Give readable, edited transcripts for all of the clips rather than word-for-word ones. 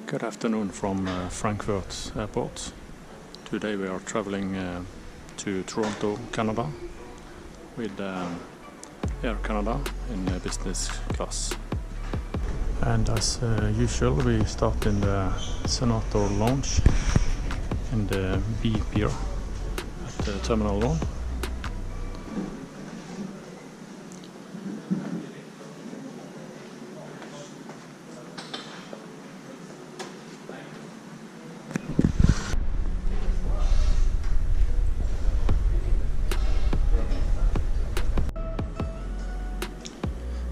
Good afternoon from Frankfurt airport. Today we are traveling to Toronto, Canada with Air Canada in business class. And as usual we start in the Senator Lounge in the B pier at the Terminal 1.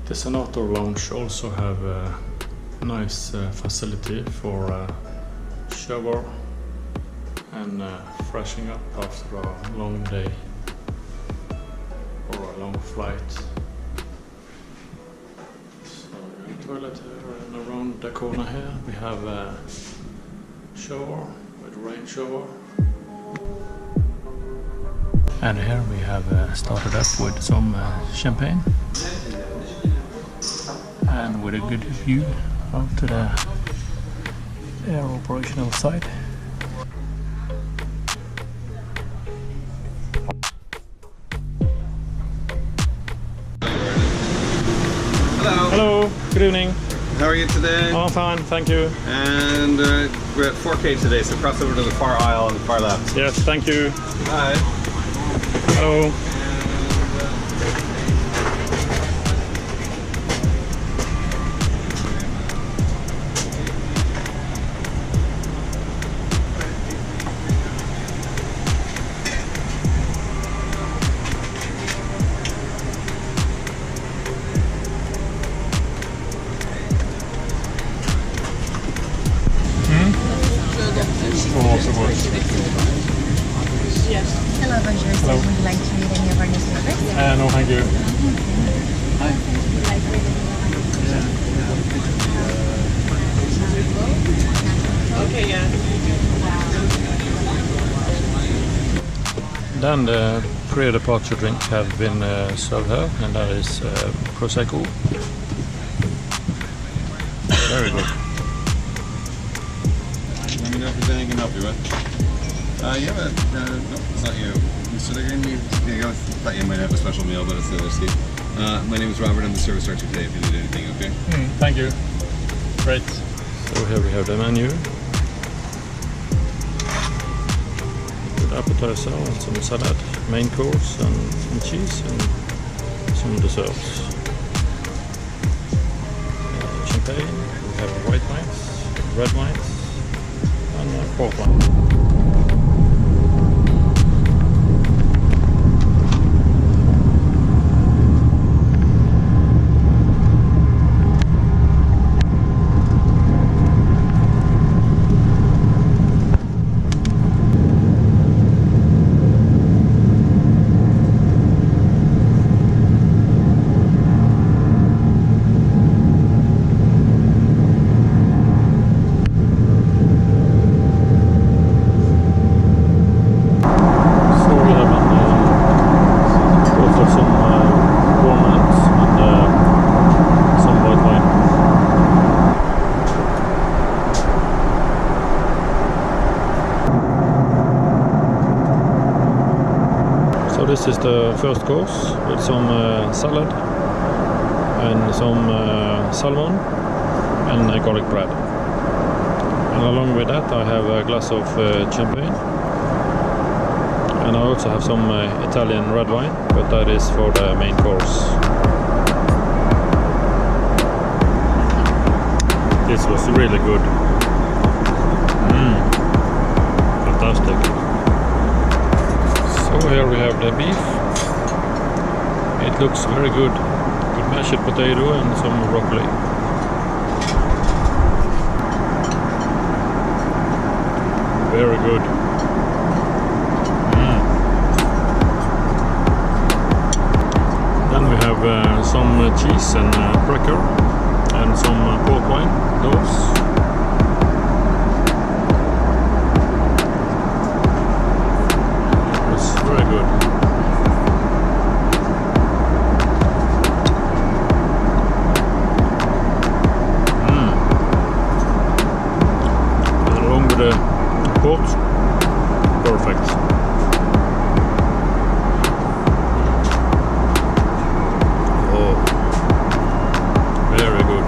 The Senator Lounge also have a nice facility for shower and freshening up after a long day or a long flight. So a toilet here and around the corner here we have a shower with rain shower. And here we have started up with some champagne. And with a good view out to the air operational side. Hello. Hello, good evening. How are you today? Oh, fine, thank you. And we're at 4K today, so cross over to the far aisle on the far left. Yes, thank you. Hi. Hello. Hello, bonjour. So would you like to read any of our newspapers? No, thank you. Okay, yeah. Then the pre-departure drink have been served here, and that is Prosecco. Very good. Let me know if there's anything I can help you with. Yeah, but nope, it's not you. Mr. Liggin, I thought you might have a special meal, but it's the other seat. My name is Robert. I'm the service director today if you need anything, okay? Thank you. Great. So here we have the menu. With appetizer and some salad, main course and some cheese and some desserts. Champagne, we have white wines, red wines and port wine. This is the first course with some salad and some salmon and garlic bread. And along with that I have a glass of champagne. And I also have some Italian red wine, but that is for the main course. This was really good. Fantastic. So here we have the beef. It looks very good with mashed potato and some broccoli. Very good. Then we have some cheese and cracker and some port wine. Those. Very good. the port. Perfect. Oh, very good.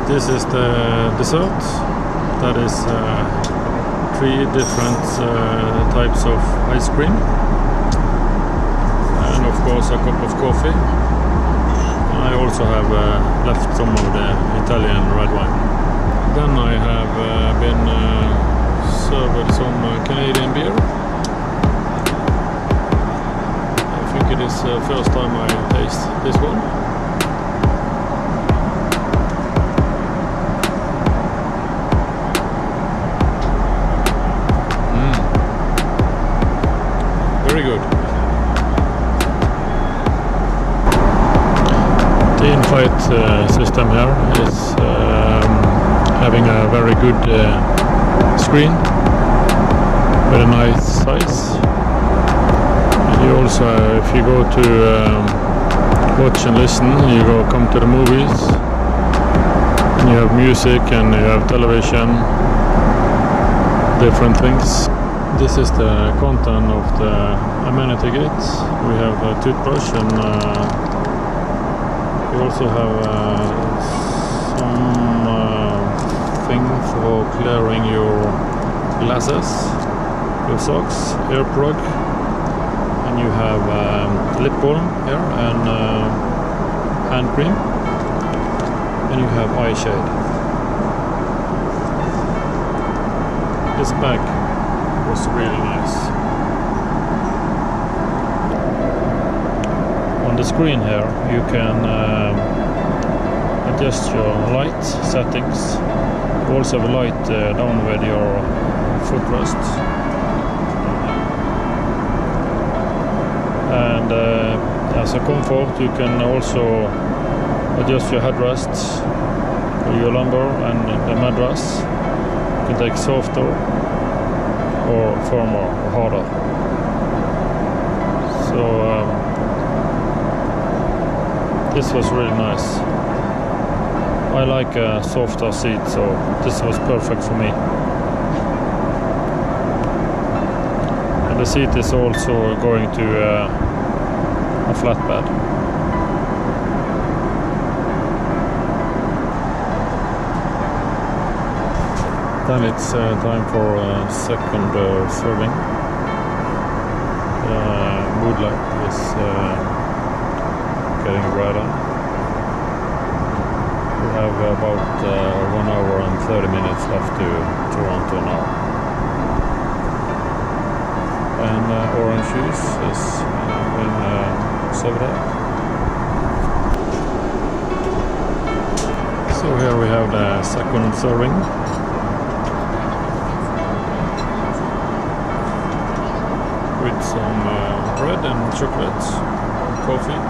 This is the dessert. That is 3 different types of ice cream. And of course a cup of coffee. And I also have left some of the Italian red wine. Then I have been served some Canadian beer. I think it is the first time I taste this one. Very good. The in-flight system here is having a very good screen with a nice size. And you also, if you go to watch and listen, you come to the movies, and you have music and you have television, different things. This is the content of the amenity kit. We have a toothbrush and we also have some thing for clearing your glasses, your socks, ear plug, and you have lip balm here and hand cream, and you have eye shade. This bag was really nice. On the screen here you can adjust your light settings. You also have a light down with your footrest. And as a comfort you can also adjust your headrest, your lumbar and the mattress. You can take softer or firmer or harder. So this was really nice. I like a softer seat, so this was perfect for me. And the seat is also going to a flatbed. Then it's time for a second serving. Mood light is getting brighter. We have about 1 hour and 30 minutes left to Toronto now. And orange juice is been served up. So here we have the second serving. With some bread and chocolate, coffee.